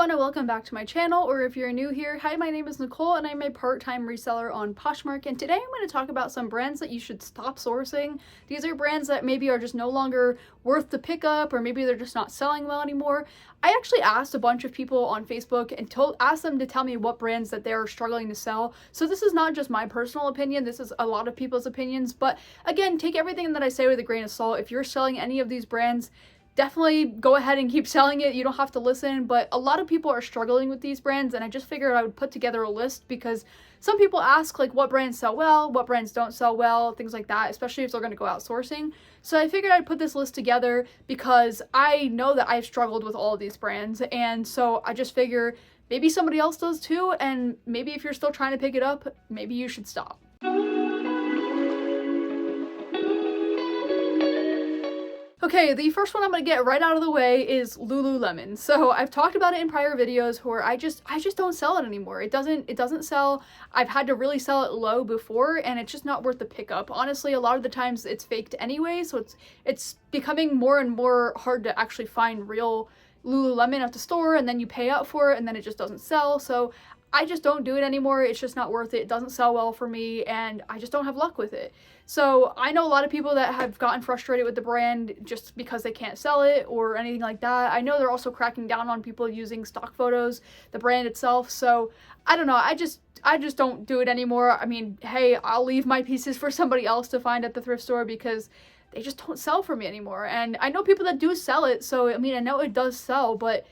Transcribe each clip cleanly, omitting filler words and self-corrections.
everyone and welcome back to my channel, or if you're new here, hi, my name is Nicole and I'm a part-time reseller on Poshmark, and today I'm going to talk about some brands that you should stop sourcing. These are brands that maybe are just no longer worth the pickup, or maybe they're just not selling well anymore. I actually asked a bunch of people on Facebook and asked them to tell me what brands that they're struggling to sell. So this is not just my personal opinion, this is a lot of people's opinions, but again, take everything that I say with a grain of salt. If you're selling any of these brands, definitely go ahead and keep selling it. You don't have to listen, but a lot of people are struggling with these brands, and I just figured I would put together a list because some people ask like what brands sell well, what brands don't sell well, things like that, especially if they're going to go outsourcing. So I figured I'd put this list together because I know that I've struggled with all of these brands, and so I just figure maybe somebody else does too, and maybe if you're still trying to pick it up, maybe you should stop. Okay, the first one I'm going to get right out of the way is Lululemon. So I've talked about it in prior videos where I just don't sell it anymore. It doesn't sell. I've had to really sell it low before, and it's just not worth the pickup. Honestly, a lot of the times it's faked anyway, so it's becoming more and more hard to actually find real Lululemon at the store, and then you pay out for it and then it just doesn't sell. So I just don't do it anymore. It's just not worth it. It doesn't sell well for me, and I just don't have luck with it. So I know a lot of people that have gotten frustrated with the brand just because they can't sell it or anything like that. I know they're also cracking down on people using stock photos, the brand itself. So I don't know. I just don't do it anymore. I mean, hey, I'll leave my pieces for somebody else to find at the thrift store because they just don't sell for me anymore. And I know people that do sell it. So, I mean, I know it does sell, but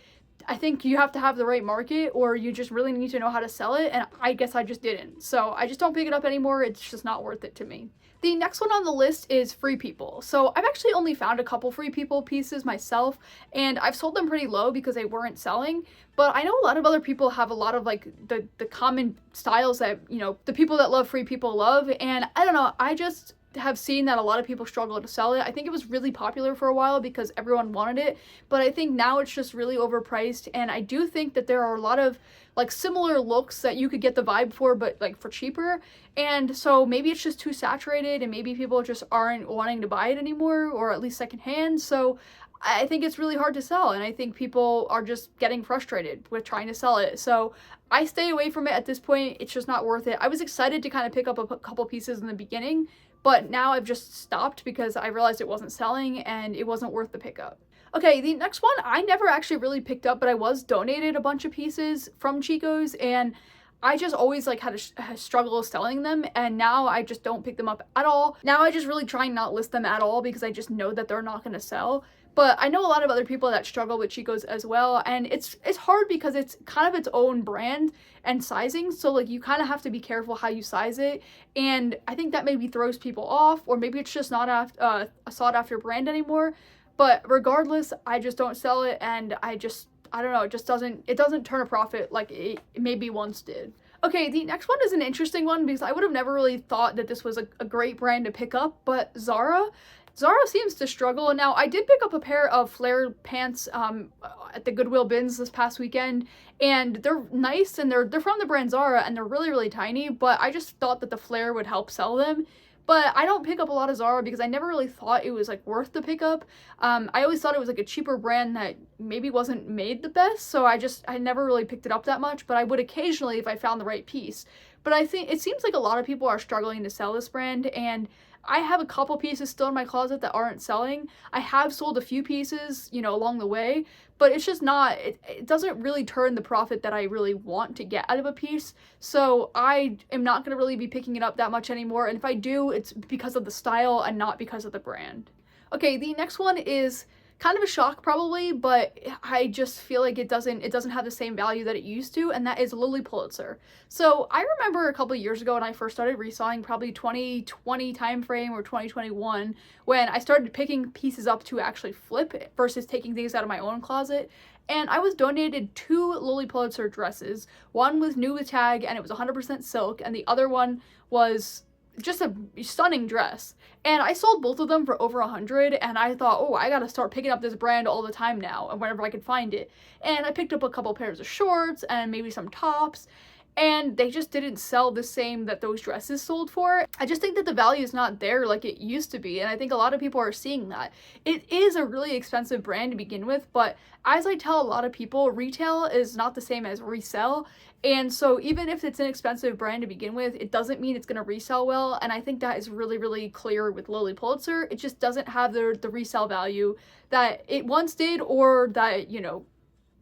I think you have to have the right market, or you just really need to know how to sell it, and I guess I just didn't. So I just don't pick it up anymore. It's just not worth it to me. The next one on the list is Free People. So I've actually only found a couple Free People pieces myself, and I've sold them pretty low because they weren't selling. But I know a lot of other people have a lot of like the common styles that, you know, the people that love Free People love, and I don't know, I just have seen that a lot of people struggle to sell it. I think it was really popular for a while because everyone wanted it, but I think now it's just really overpriced, and I do think that there are a lot of like similar looks that you could get the vibe for, but like for cheaper, and so maybe it's just too saturated and maybe people just aren't wanting to buy it anymore, or at least secondhand. So I think it's really hard to sell, and I think people are just getting frustrated with trying to sell it. So I stay away from it at this point. It's just not worth it. I was excited to kind of pick up a couple pieces in the beginning, but now I've just stopped because I realized it wasn't selling and it wasn't worth the pickup. Okay, the next one I never actually really picked up, but I was donated a bunch of pieces from Chico's, and I just always like had a struggle selling them, and now I just don't pick them up at all. Now I just really try and not list them at all because I just know that they're not going to sell. But I know a lot of other people that struggle with Chico's as well, and it's hard because it's kind of its own brand and sizing, so like you kind of have to be careful how you size it, and I think that maybe throws people off, or maybe it's just not a sought after brand anymore. But regardless, I just don't sell it, and I don't know, it doesn't turn a profit like it maybe once did. Okay, the next one is an interesting one because I would have never really thought that this was a great brand to pick up, but Zara seems to struggle. Now, I did pick up a pair of flare pants at the Goodwill bins this past weekend, and they're nice, and they're from the brand Zara, and they're really, really tiny, but I just thought that the flare would help sell them. But I don't pick up a lot of Zara because I never really thought it was like worth the pickup. I always thought it was like a cheaper brand that maybe wasn't made the best, so I never really picked it up that much, but I would occasionally if I found the right piece. But I think it seems like a lot of people are struggling to sell this brand, and I have a couple pieces still in my closet that aren't selling. I have sold a few pieces, you know, along the way, but it's just not, it doesn't really turn the profit that I really want to get out of a piece. So I am not going to really be picking it up that much anymore. And if I do, it's because of the style and not because of the brand. Okay, the next one is kind of a shock probably, but I just feel like it doesn't have the same value that it used to, and that is Pulitzer. So I remember a couple years ago when I first started reselling, probably 2020 timeframe or 2021, when I started picking pieces up to actually flip versus taking things out of my own closet. And I was donated 2 Pulitzer dresses. One was new with tag and it was 100% silk, and the other one was just a stunning dress, and I sold both of them for over 100, and I thought, oh, I gotta start picking up this brand all the time now and whenever I could find it. And I picked up a couple pairs of shorts and maybe some tops, and they just didn't sell the same that those dresses sold for. I just think that the value is not there like it used to be, and I think a lot of people are seeing that. It is a really expensive brand to begin with, but as I tell a lot of people, retail is not the same as resell, and so even if it's an expensive brand to begin with, it doesn't mean it's going to resell well, and I think that is really, really clear with Lily Pulitzer. It just doesn't have the resale value that it once did, or that, you know,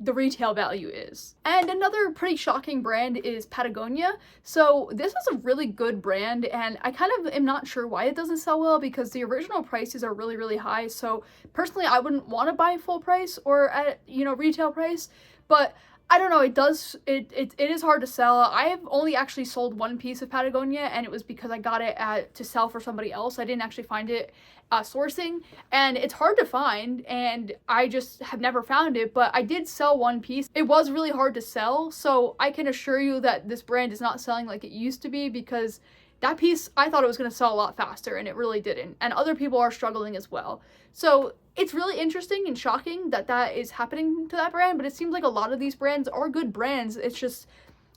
the retail value is. And another pretty shocking brand is Patagonia. So this is a really good brand, and I kind of am not sure why it doesn't sell well, because the original prices are really, really high. So personally, I wouldn't want to buy full price or at, you know, retail price, but I don't know, it is hard to sell. I've only actually sold one piece of Patagonia, and it was because I got it to sell for somebody else. I didn't actually find it sourcing, and it's hard to find, and I just have never found it, but I did sell one piece. It was really hard to sell, so I can assure you that this brand is not selling like it used to be, because that piece, I thought it was going to sell a lot faster, and it really didn't, and other people are struggling as well. So it's really interesting and shocking that that is happening to that brand, but it seems like a lot of these brands are good brands. It's just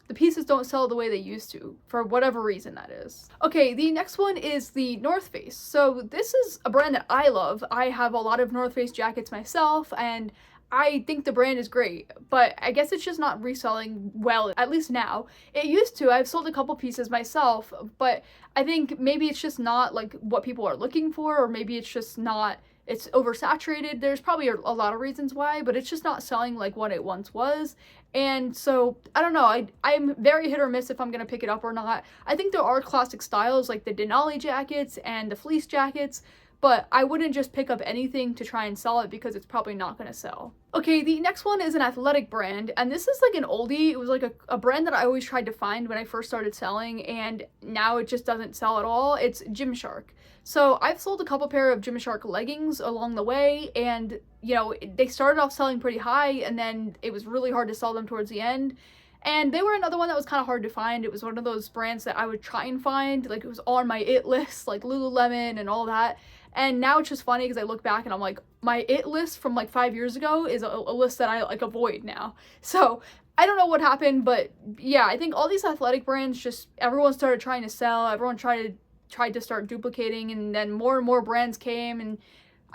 the pieces don't sell the way they used to, for whatever reason that is. Okay, the next one is the North Face. So this is a brand that I love. I have a lot of North Face jackets myself, and I think the brand is great, but I guess it's just not reselling well, at least now. It used to. I've sold a couple pieces myself, but I think maybe it's just not like what people are looking for, or maybe it's just not, it's oversaturated. There's probably a lot of reasons why, but it's just not selling like what it once was. And so, I don't know, I'm very hit or miss if I'm going to pick it up or not. I think there are classic styles like the Denali jackets and the fleece jackets, but I wouldn't just pick up anything to try and sell it, because it's probably not going to sell. Okay, the next one is an athletic brand, and this is like an oldie. It was like a brand that I always tried to find when I first started selling, and now it just doesn't sell at all. It's Gymshark. So I've sold a couple pair of Gymshark leggings along the way, and you know, they started off selling pretty high, and then it was really hard to sell them towards the end. And they were another one that was kind of hard to find. It was one of those brands that I would try and find, like it was on my it list, like Lululemon and all that. And now it's just funny because I look back and I'm like, my it list from like 5 years ago is a list that I like avoid now. So I don't know what happened, but yeah, I think all these athletic brands, just everyone started trying to sell, everyone tried to start duplicating, and then more and more brands came, and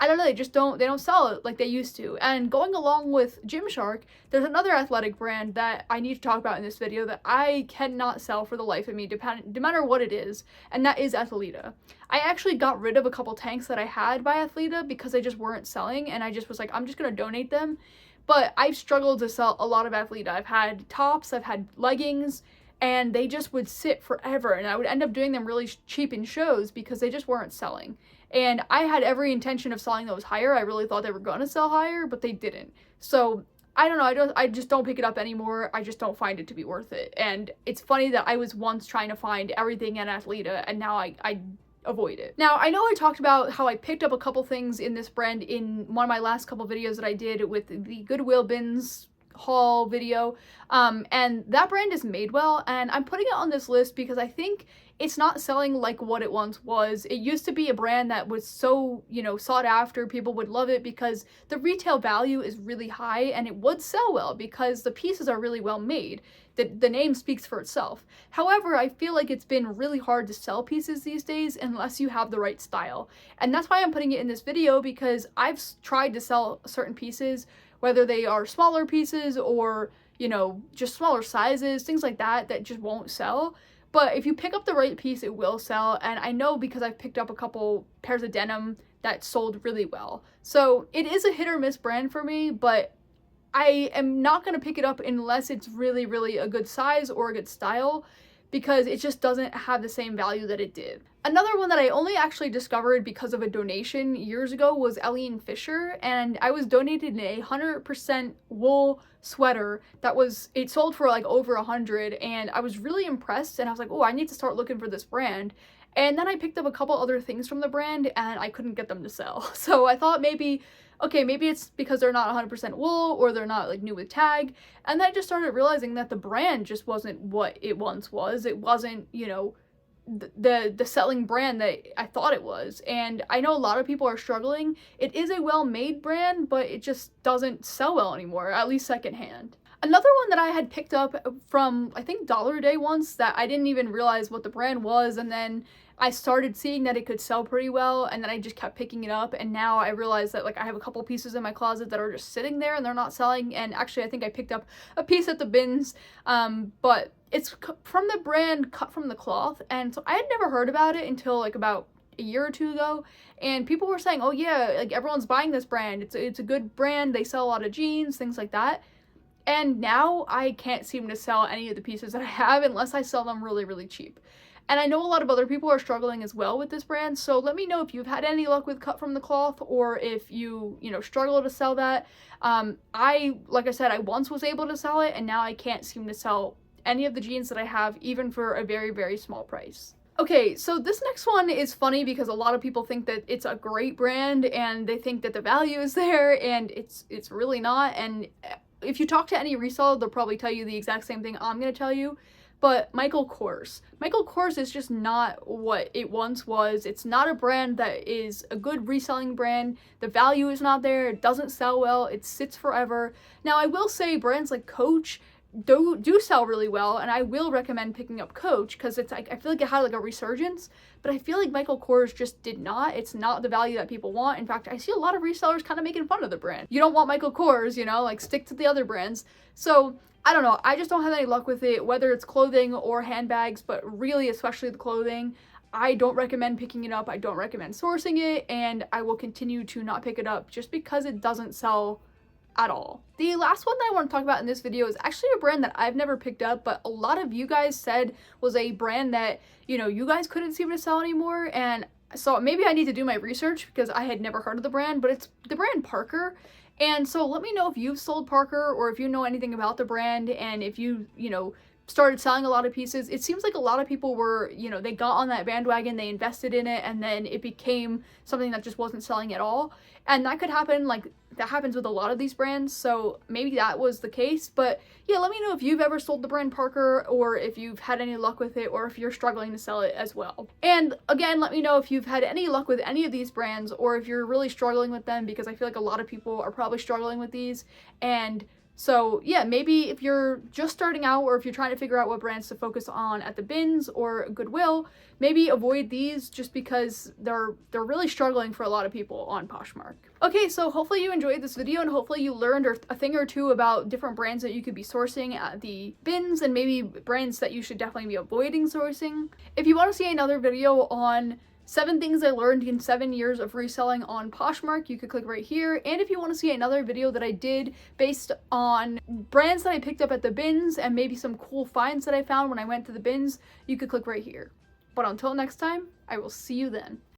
I don't know, they don't sell it like they used to. And going along with Gymshark, there's another athletic brand that I need to talk about in this video that I cannot sell for the life of me, no matter what it is, and that is Athleta. I actually got rid of a couple tanks that I had by Athleta because they just weren't selling, and I just was like, I'm just gonna donate them. But I've struggled to sell a lot of Athleta. I've had tops, I've had leggings, and they just would sit forever, and I would end up doing them really cheap in shows because they just weren't selling. And I had every intention of selling those higher. I really thought they were going to sell higher, but they didn't. So I don't know, I just don't pick it up anymore. I just don't find it to be worth it. And it's funny that I was once trying to find everything at Athleta, and now I avoid it. Now, I know I talked about how I picked up a couple things in this brand in one of my last couple videos that I did with the Goodwill bins haul video, and that brand is Madewell, and I'm putting it on this list because I think it's not selling like what it once was. It used to be a brand that was so, you know, sought after. People would love it because the retail value is really high, and it would sell well because the pieces are really well made. The name speaks for itself. However, I feel like it's been really hard to sell pieces these days unless you have the right style. And that's why I'm putting it in this video, because I've tried to sell certain pieces, whether they are smaller pieces or, you know, just smaller sizes, things like that, that just won't sell. But if you pick up the right piece, it will sell. And I know because I've picked up a couple pairs of denim that sold really well. So it is a hit or miss brand for me, but I am not going to pick it up unless it's really, really a good size or a good style, because it just doesn't have the same value that it did. Another one that I only actually discovered because of a donation years ago was Eileen Fisher, and I was donated a 100% wool sweater that it sold for like over 100, and I was really impressed, and I was like, oh, I need to start looking for this brand. And then I picked up a couple other things from the brand, and I couldn't get them to sell. So I thought maybe, okay, maybe it's because they're not 100% wool, or they're not like new with tag. And then I just started realizing that the brand just wasn't what it once was. It wasn't, you know, the selling brand that I thought it was. And I know a lot of people are struggling. It is a well-made brand, but it just doesn't sell well anymore, at least secondhand. Another one that I had picked up from, I think, Dollar a Day once, that I didn't even realize what the brand was, and then I started seeing that it could sell pretty well, and then I just kept picking it up, and now I realize that, like, I have a couple pieces in my closet that are just sitting there and they're not selling. And actually, I think I picked up a piece at the bins, but it's from the brand Cut from the Cloth, and so I had never heard about it until, like, about a year or two ago, and people were saying, oh yeah, like, everyone's buying this brand, it's a good brand, they sell a lot of jeans, things like that. And now I can't seem to sell any of the pieces that I have unless I sell them really, really cheap. And I know a lot of other people are struggling as well with this brand, so let me know if you've had any luck with Cut from the Cloth, or if you struggle to sell that. Like I said, I once was able to sell it, and now I can't seem to sell any of the jeans that I have, even for a very, very small price. Okay, so this next one is funny because a lot of people think that it's a great brand, and they think that the value is there, and it's really not. And if you talk to any reseller, they'll probably tell you the exact same thing I'm going to tell you. But Michael Kors is just not what it once was. It's not a brand that is a good reselling brand. The value is not there. It doesn't sell well. It sits forever. Now, I will say brands like Coach do sell really well, and I will recommend picking up Coach, because it's like, I feel like it had like a resurgence, but I feel like Michael Kors just did not. It's not the value that people want. In fact, I see a lot of resellers kind of making fun of the brand. You don't want Michael Kors, like, stick to the other brands. So I don't know, I just don't have any luck with it, whether it's clothing or handbags, but really especially the clothing. I don't recommend picking it up, I don't recommend sourcing it, and I will continue to not pick it up just because it doesn't sell at all. The last one that I want to talk about in this video is actually a brand that I've never picked up, but a lot of you guys said was a brand that, you guys couldn't seem to sell anymore, and so maybe I need to do my research because I had never heard of the brand, but it's the brand Parker. And so let me know if you've sold Parker, or if you know anything about the brand, and if you started selling a lot of pieces. It seems like a lot of people were, they got on that bandwagon, they invested in it, and then it became something that just wasn't selling at all. And that could happen, like, that happens with a lot of these brands, so maybe that was the case. But yeah, let me know if you've ever sold the brand Parker, or if you've had any luck with it, or if you're struggling to sell it as well. And again, let me know if you've had any luck with any of these brands, or if you're really struggling with them, because I feel like a lot of people are probably struggling with these. And so yeah, maybe if you're just starting out, or if you're trying to figure out what brands to focus on at the bins or Goodwill, maybe avoid these just because they're really struggling for a lot of people on Poshmark. Okay, so hopefully you enjoyed this video, and hopefully you learned a thing or two about different brands that you could be sourcing at the bins, and maybe brands that you should definitely be avoiding sourcing. If you want to see another video on 7 things I learned in 7 years of reselling on Poshmark, you could click right here. And if you want to see another video that I did based on brands that I picked up at the bins, and maybe some cool finds that I found when I went to the bins, you could click right here. But until next time, I will see you then.